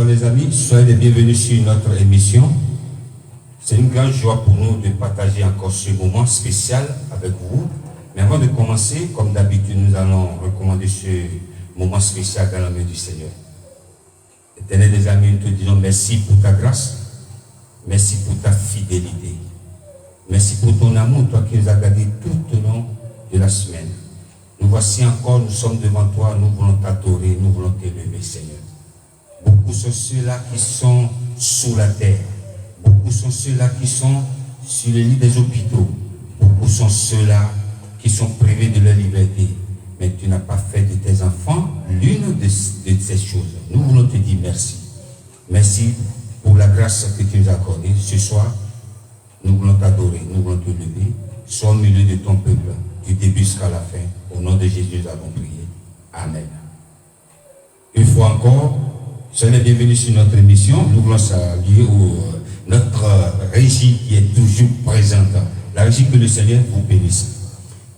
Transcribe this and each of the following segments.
les amis, soyez les bienvenus sur notre émission. C'est une grande joie pour nous de partager encore ce moment spécial avec vous. Mais avant de commencer, comme d'habitude, nous allons recommander ce moment spécial dans la main du Seigneur. Éternel des amis, nous te disons merci pour ta grâce, merci pour ta fidélité, merci pour ton amour, toi qui nous as gardés tout au long de la semaine. Nous voici encore, nous sommes devant toi, nous voulons t'adorer, nous voulons t'élever, Seigneur. Beaucoup sont ceux-là qui sont sous la terre, beaucoup sont ceux-là qui sont sur les lits des hôpitaux, beaucoup sont ceux-là qui sont privés de leur liberté. Mais tu n'as pas fait de tes enfants l'une de ces choses. Nous voulons te dire merci. Merci pour la grâce que tu nous as accordée. Ce soir, nous voulons t'adorer, nous voulons te lever. Sois au milieu de ton peuple, du début jusqu'à la fin. Au nom de Jésus, nous avons prié. Amen. Une fois encore, soyez les bienvenus sur notre émission. Nous voulons saluer notre régie qui est toujours présente. La régie, que le Seigneur vous bénisse.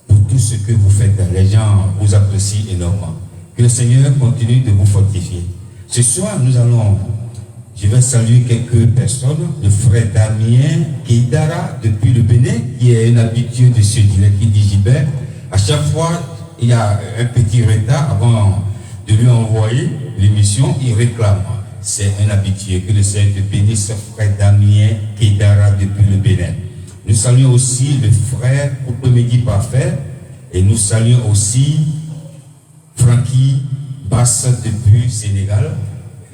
Pour tout ce que vous faites, les gens vous apprécient énormément. Que le Seigneur continue de vous fortifier. Ce soir, je vais saluer quelques personnes. Le frère Damien Keidara depuis le Bénin, qui est un habitué de ce direct, qui dit Gilbert. À chaque fois, il y a un petit retard avant de lui envoyer l'émission, il réclame. C'est un habitué. Que le Seigneur te bénisse, frère Damien Keidara depuis le Bénin. Nous saluons aussi le frère Oupemedi Parfait et nous saluons aussi Francky Bass depuis Sénégal.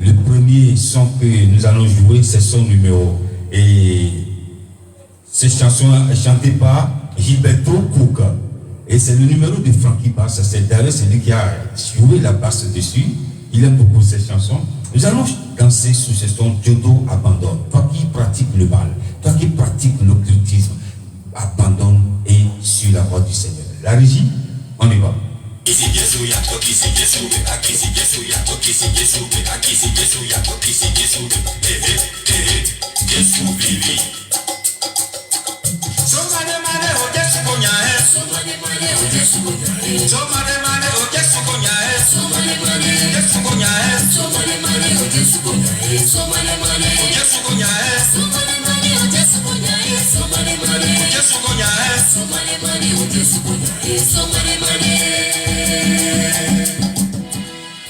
Le premier son que nous allons jouer, c'est son numéro. Et cette chanson est chantée par Gilberto Cook. Et c'est le numéro de Francky Bass. C'est d'ailleurs celui qui a joué la basse dessus. Il aime beaucoup cette chanson. Nous allons danser sur ce son Jodo Abandonne. Toi qui pratiques le mal, toi qui pratiques l'occultisme, abandonne et sur la voie du Seigneur. La régie, on y va.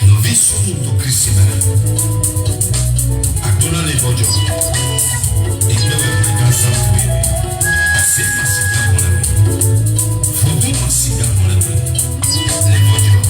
Nous vissons tout Christ à tout le niveau de et nous devons s'enfuir. C'est facile à mon ami. Faut tout facile à mon ami. Les voitures.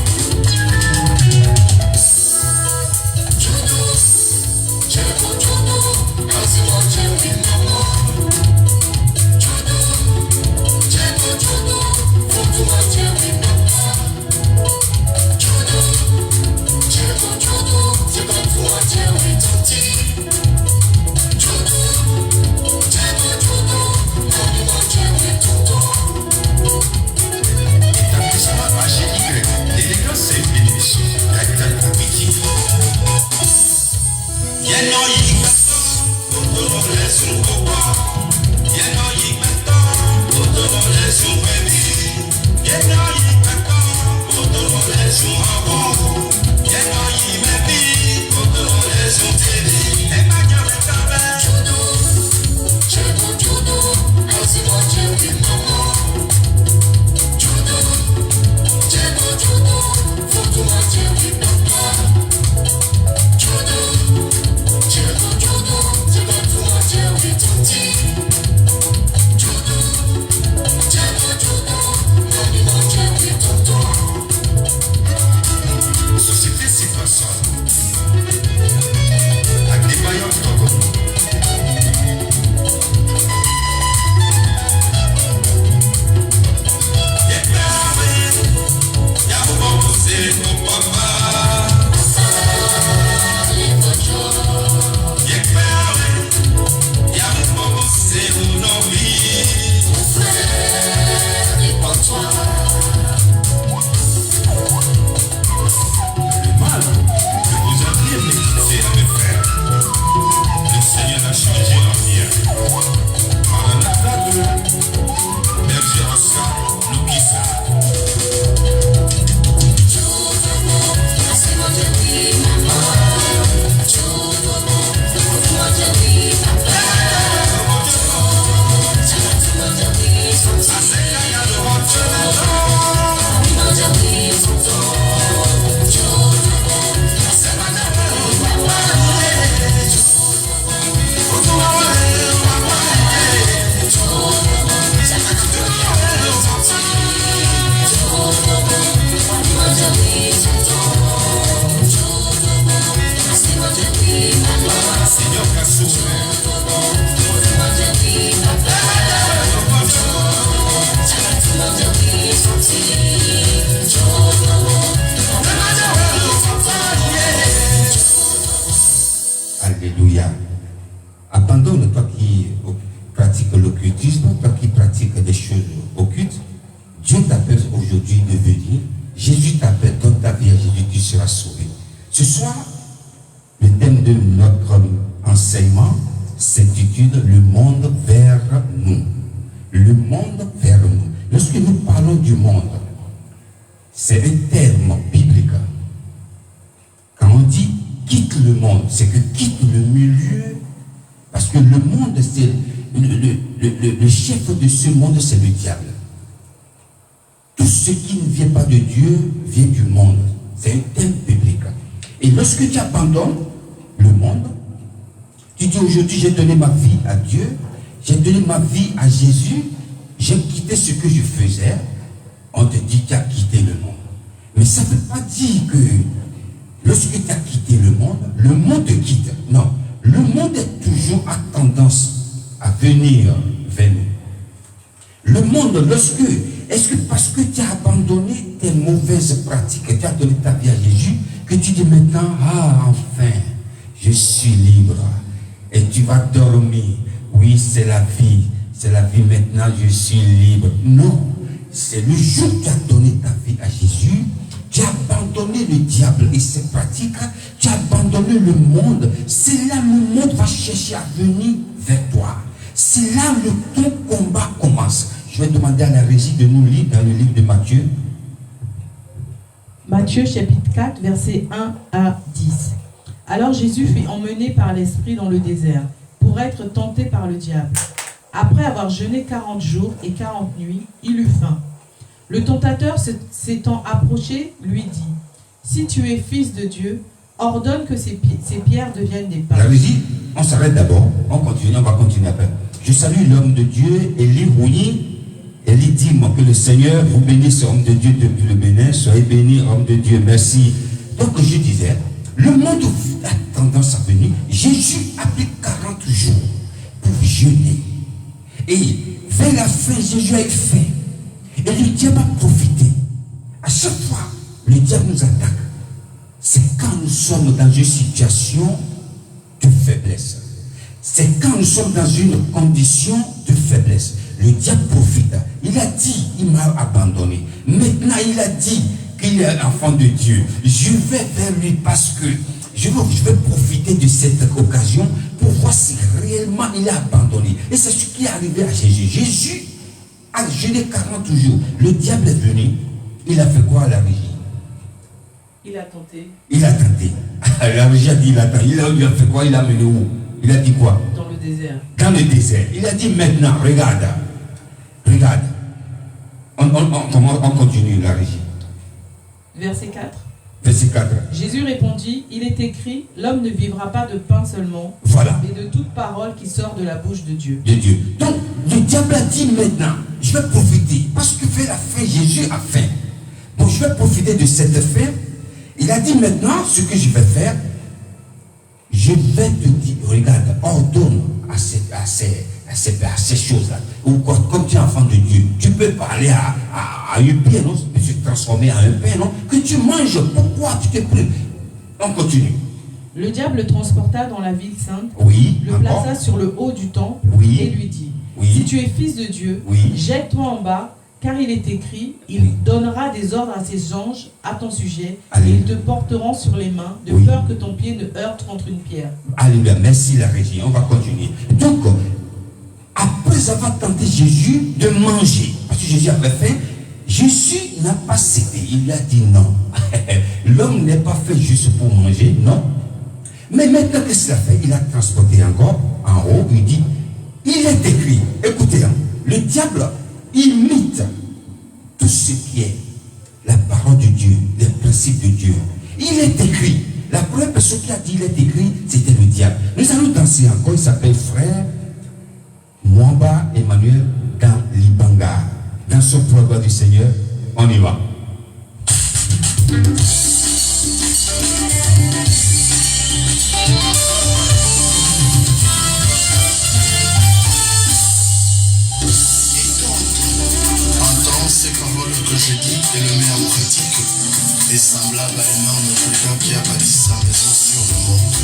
Jésus t'appelle, donne ta vie à Jésus, tu seras sauvé. Ce soir, le thème de notre enseignement s'intitule Le monde vers nous. Le monde vers nous. Lorsque nous parlons du monde, c'est un terme biblique. Quand on dit quitte le monde, c'est que quitte le milieu, parce que le monde, c'est le chef de ce monde, c'est le diable. Tout ce qui ne vient pas de Dieu vient du monde. C'est un thème biblique. Et lorsque tu abandonnes le monde, tu dis aujourd'hui j'ai donné ma vie à Dieu, j'ai donné ma vie à Jésus, j'ai quitté ce que je faisais, on te dit tu as quitté le monde. Mais ça ne veut pas dire que lorsque tu as quitté le monde te quitte. Non, le monde est toujours à tendance à venir vers nous. Le monde, est-ce que parce que tu as abandonné tes mauvaises pratiques, tu as donné ta vie à Jésus, que tu dis maintenant, ah enfin, je suis libre, et tu vas dormir, oui c'est la vie maintenant, je suis libre. Non, c'est le jour où tu as donné ta vie à Jésus, tu as abandonné le diable et ses pratiques, tu as abandonné le monde, c'est là le monde va chercher à venir vers toi. C'est là que ton combat commence. Je vais demander à la régie de nous lire dans le livre de Matthieu. Matthieu chapitre 4, versets 1 à 10. Alors Jésus fut emmené par l'Esprit dans le désert pour être tenté par le diable. Après avoir jeûné 40 jours et 40 nuits, il eut faim. Le tentateur s'étant approché, lui dit, « Si tu es fils de Dieu, ordonne que ces pierres deviennent des pains. » La régie, on s'arrête d'abord, on va continuer après. Je salue l'homme de Dieu, Élie Rouilly. Élie dit, que le Seigneur vous bénisse, homme de Dieu, depuis le Bénin. Soyez bénis, homme de Dieu, merci. Donc je disais, le monde a tendance à venir. Jésus a pris 40 jours pour jeûner. Et vers la fin, Jésus a eu faim. Et le diable a profité. À chaque fois, le diable nous attaque. C'est quand nous sommes dans une situation de faiblesse. C'est quand nous sommes dans une condition de faiblesse. Le diable profite. Il a dit, il m'a abandonné. Maintenant, il a dit qu'il est enfant de Dieu. Je vais vers lui parce que je vais profiter de cette occasion pour voir si réellement il a abandonné. Et c'est ce qui est arrivé à Jésus. Jésus a jeûné 40 jours. Le diable est venu. Il a fait quoi à la régie? Il a tenté. Il a tenté. La régie a dit il a tenté. Il a fait quoi? Il a mené où? Il a dit quoi? Dans le désert. Dans le désert. Il a dit maintenant, regarde. Regarde. On continue la régie. Verset 4. Verset 4. Jésus répondit, il est écrit, l'homme ne vivra pas de pain seulement, voilà, mais de toute parole qui sort de la bouche de Dieu. De Dieu. Donc, le diable a dit maintenant, je vais profiter, parce que vers la fin, Jésus a faim. Donc, je vais profiter de cette faim. Il a dit maintenant, ce que je vais faire, je vais te dire, regarde, ordonne à ces choses-là. Ou comme tu es enfant de Dieu, tu peux parler à une pierre, non? Tu peux se transformer en un pain, non? Que tu manges, pourquoi tu te pries? On continue. Le diable le transporta dans la ville sainte, oui, le plaça sur le haut du temple, oui, et lui dit, oui, si tu es fils de Dieu, oui, jette-toi en bas, car il est écrit, il oui, donnera des ordres à ses anges à ton sujet, allez, et ils te porteront sur les mains, de oui, peur que ton pied ne heurte contre une pierre. Alléluia, merci la régie, on va continuer. Donc, après avoir tenté Jésus de manger, parce que Jésus avait faim, Jésus n'a pas cédé, il a dit non. L'homme n'est pas fait juste pour manger, non. Mais maintenant, qu'est-ce qu'il a fait? Il a transporté encore en haut, il dit, il est écrit, écoutez, le diable imite tout ce qui est la parole de Dieu, les principes de Dieu. Il est écrit. La première personne qui a dit il est écrit, c'était le diable. Nous allons danser encore, il s'appelle frère Mwamba Emmanuel dans l'Ibanga. Dans son programme du Seigneur, on y va. Entends ces paroles que je dis et le mets en pratique, est semblable à un homme quelqu'un qui a bâti sa maison sur le monte.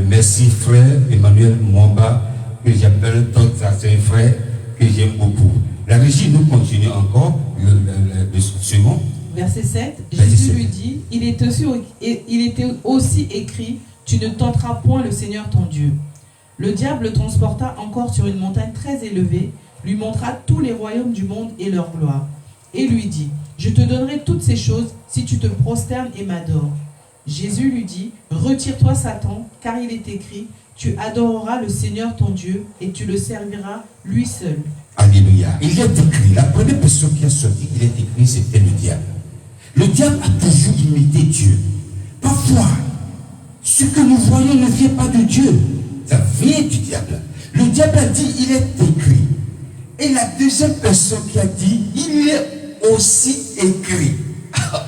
Merci frère Emmanuel Mwamba, que j'appelle d'autres anciens frères, que j'aime beaucoup. La régie, nous continuons encore, le second. Verset 7, Verset Jésus 7. lui dit, il était aussi écrit, tu ne tenteras point le Seigneur ton Dieu. Le diable le transporta encore sur une montagne très élevée, lui montra tous les royaumes du monde et leur gloire, et lui dit, je te donnerai toutes ces choses si tu te prosternes et m'adores. Jésus lui dit, retire-toi Satan, car il est écrit, tu adoreras le Seigneur ton Dieu et tu le serviras lui seul. Alléluia. Il est écrit, la première personne qui a sorti, il est écrit, c'était le diable. Le diable a toujours imité Dieu. Parfois, ce que nous voyons ne vient pas de Dieu, ça vient du diable. Le diable a dit, il est écrit. Et la deuxième personne qui a dit, il est aussi écrit.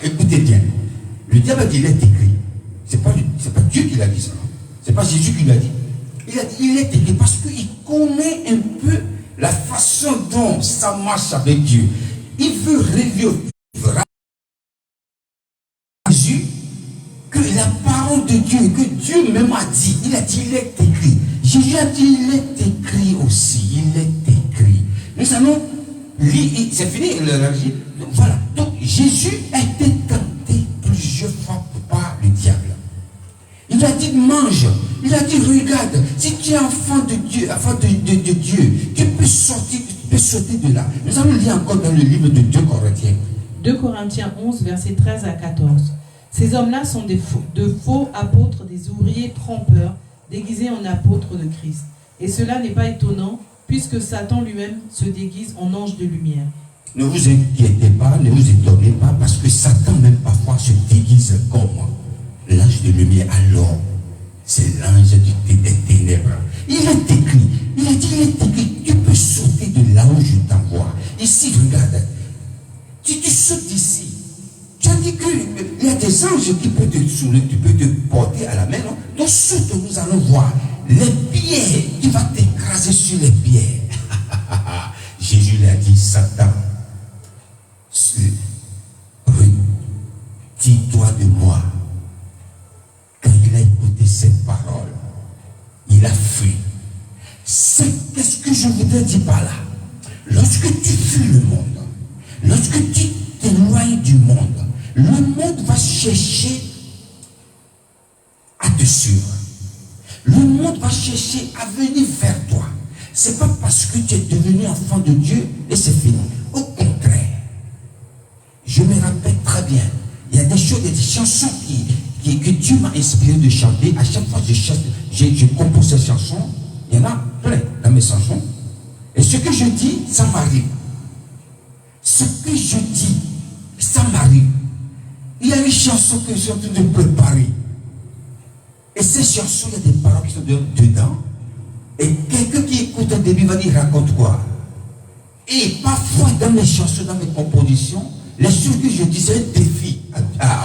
Écoutez bien. Le diable a dit, il est écrit. C'est pas Dieu qui l'a dit ça. C'est pas Jésus qui l'a dit. Il a dit, il est écrit parce qu'il connaît un peu la façon dont ça marche avec Dieu. Il veut revivre à Jésus que la parole de Dieu, que Dieu même a dit. Il a dit, il est écrit. Jésus a dit, il est écrit aussi. Il est écrit. Nous allons lire, c'est fini, voilà. Donc Jésus a été tenté plusieurs fois par le diable. Il a dit mange, il a dit regarde, si tu es enfant de Dieu, tu peux sortir de là. Nous allons lire encore dans le livre de 2 Corinthiens. 2 Corinthiens 11, versets 13 à 14. Ces hommes-là sont de faux apôtres, des ouvriers trompeurs, déguisés en apôtres de Christ. Et cela n'est pas étonnant, puisque Satan lui-même se déguise en ange de lumière. Ne vous inquiétez pas, ne vous étonnez pas, parce que Satan même parfois se déguise comme l'ange de lumière. Alors, c'est l'ange des ténèbres. Il est écrit, il a dit, il est écrit, tu peux sauter de là où je t'envoie. Ici, regarde, si tu sautes ici, ici. Tu as dit qu'il y a des anges qui peuvent te soulever, tu peux te porter à la main. Non? Donc surtout nous allons voir les pierres, tu vas t'écraser sur les pierres. Jésus lui a dit, Satan, retire-toi de moi. Quand il a écouté cette parole, il a fui. Qu'est-ce que je voudrais dire par là? Lorsque tu fuis le monde, lorsque tu t'éloignes du monde, le monde va chercher à te suivre. Le monde va chercher à venir vers toi. Ce n'est pas parce que tu es devenu enfant de Dieu et c'est fini. Au contraire, je me rappelle très bien, il y a des choses, des chansons que Dieu m'a inspiré de chanter. À chaque fois que je compose ces chansons, il y en a plein dans mes chansons. Et ce que je dis, ça m'arrive. Ce que je dis, ça m'arrive. Il y a une chanson que je suis en train de préparer. Et ces chansons, il y a des paroles qui sont dedans. Et quelqu'un qui écoute un début va dire, raconte quoi? Et parfois, dans mes chansons, dans mes compositions, les choses que je dis, c'est un défi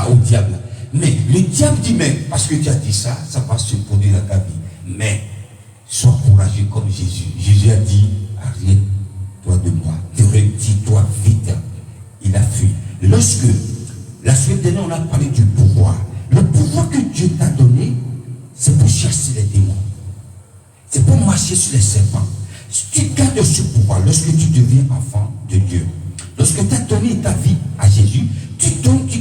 au diable. Mais le diable dit, mais parce que tu as dit ça, ça va se produire dans ta vie. Mais, sois courageux comme Jésus. Jésus a dit, arrête-toi de moi, retire-toi vite. Il a fui. Lorsque, la semaine dernière, on a parlé du pouvoir. Le pouvoir que Dieu t'a donné, c'est pour chasser les démons. C'est pour marcher sur les serpents. Si tu gardes ce pouvoir, lorsque tu deviens enfant de Dieu, lorsque tu as donné ta vie à Jésus, tu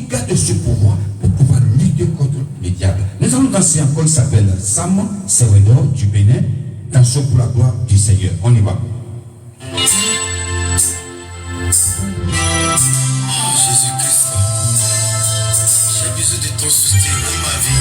gardes ce pouvoir pour pouvoir lutter contre le diable. Nous allons danser encore, il s'appelle Sam Servedor du Bénin, dansons pour la gloire du Seigneur. On y va. Jésus-Christ, j'ai besoin de ton soutien dans ma vie.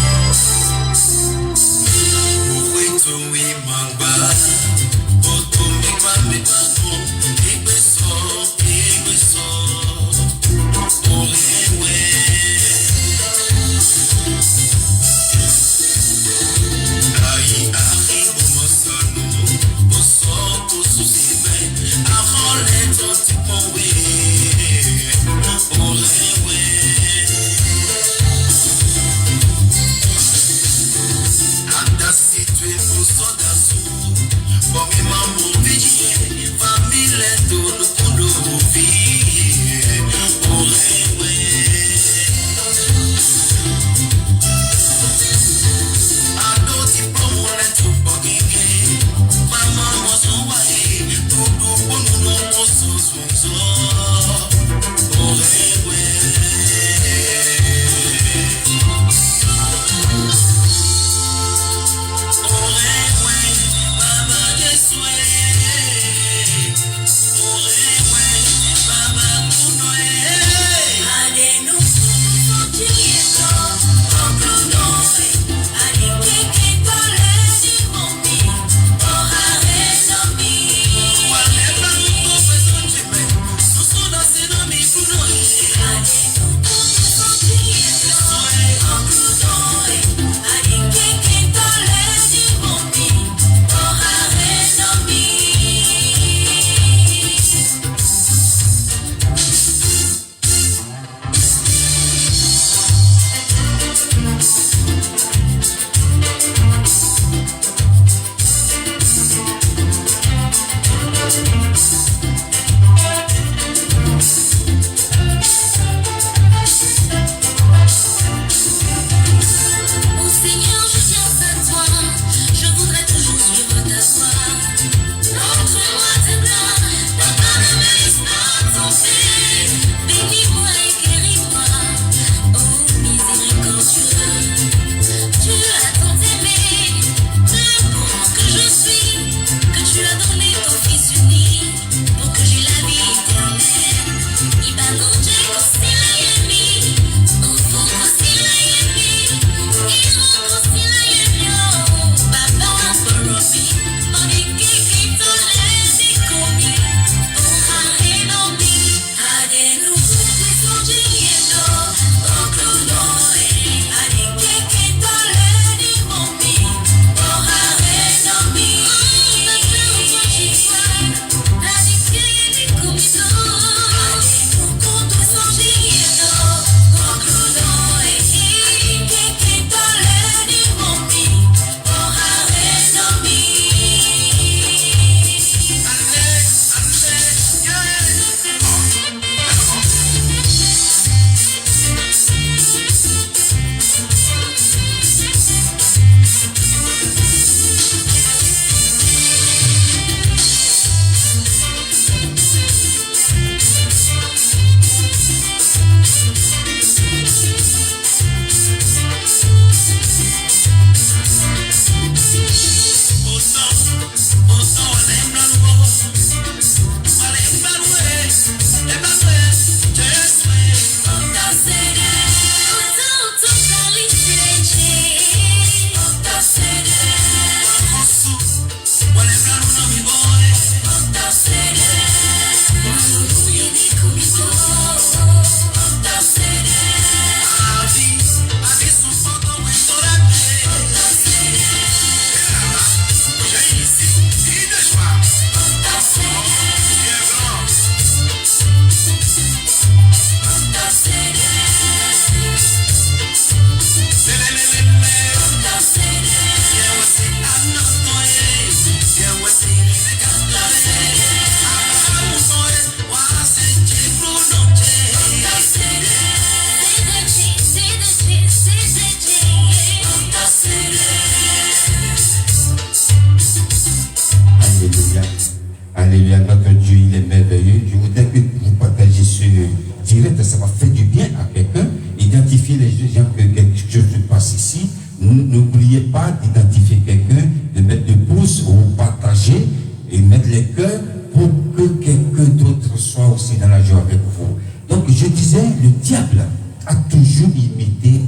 du bien à quelqu'un, identifiez les gens que quelque chose se passe ici. N'oubliez pas d'identifier quelqu'un, de mettre le pouce ou partager et mettre les cœurs pour que quelqu'un d'autre soit aussi dans la joie avec vous. Donc je disais, le diable a toujours imité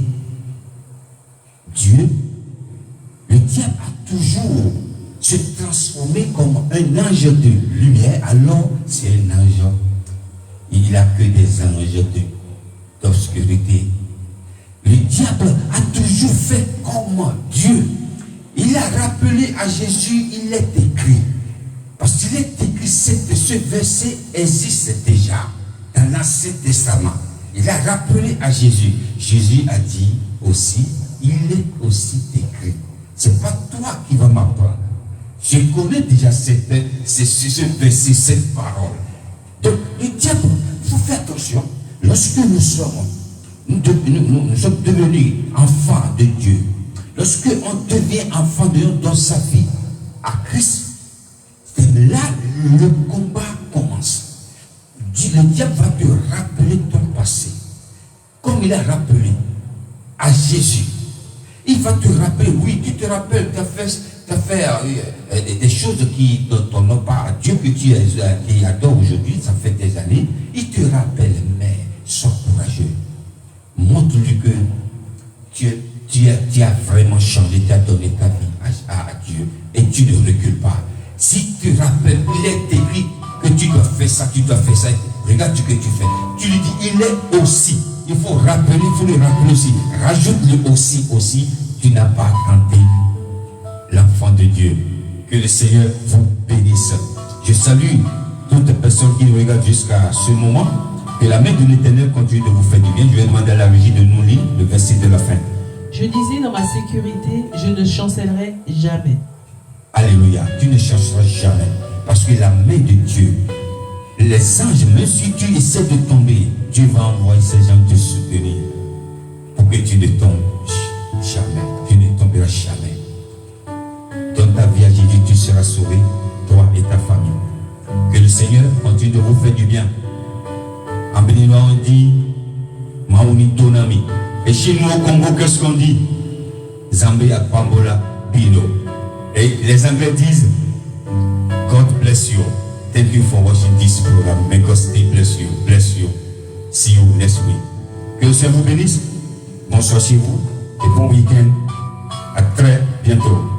Dieu. Le diable a toujours se transformé comme un ange de lumière, alors c'est un ange. Il n'a que des anges d'obscurité. Le diable a toujours fait comme Dieu. Il a rappelé à Jésus, il est écrit. Parce qu'il est écrit, ce verset existe déjà dans l'Ancien Testament. Il a rappelé à Jésus. Jésus a dit aussi, il est aussi écrit. Ce n'est pas toi qui vas m'apprendre. Je connais déjà ce verset, cette parole. Donc, le diable, il faut faire attention. Lorsque nous sommes devenus enfants de Dieu, lorsque on devient enfant de Dieu dans sa vie à Christ, c'est là le combat commence. Le diable va te rappeler ton passé, comme il a rappelé à Jésus. Il va te rappeler, oui, tu te rappelles, tu as fait des choses qui ne t'honorent pas à Dieu, que tu adores aujourd'hui, ça fait des années. Il te rappelle, mais sois courageux. Montre-lui que tu as vraiment changé, tu as donné ta vie à Dieu et tu ne recules pas. Si tu rappelles, il est écrit que tu dois faire ça, regarde ce que tu fais. Tu lui dis, il est aussi. Il faut rappeler, il faut le rappeler aussi. Rajoute-le aussi. Tu n'as pas tenté l'enfant de Dieu. Que le Seigneur vous bénisse. Je salue toutes les personnes qui nous regardent jusqu'à ce moment. Que la main de l'Éternel continue de vous faire du bien. Je vais demander à la régie de nous lire le verset de la fin. Je disais dans ma sécurité, je ne chancellerai jamais. Alléluia. Tu ne chanceras jamais. Parce que la main de Dieu, les anges, même si tu essaies de tomber, Dieu va envoyer ces gens te soutenir pour que tu ne tombes jamais. Tu ne tomberas jamais. Donne ta vie à Jésus, tu seras sauvé, toi et ta famille. Que le Seigneur continue de vous faire du bien. En béninois, on dit Maouni Tonami. Et chez nous au Congo, qu'est-ce qu'on dit? Zambé à Pambola Bino. Et les Anglais disent God bless you. Thank you for watching this program. May God still bless you. Bless you. See you next week. Que le Seigneur vous bénisse. Bonsoir chez vous et bon week-end. À très bientôt.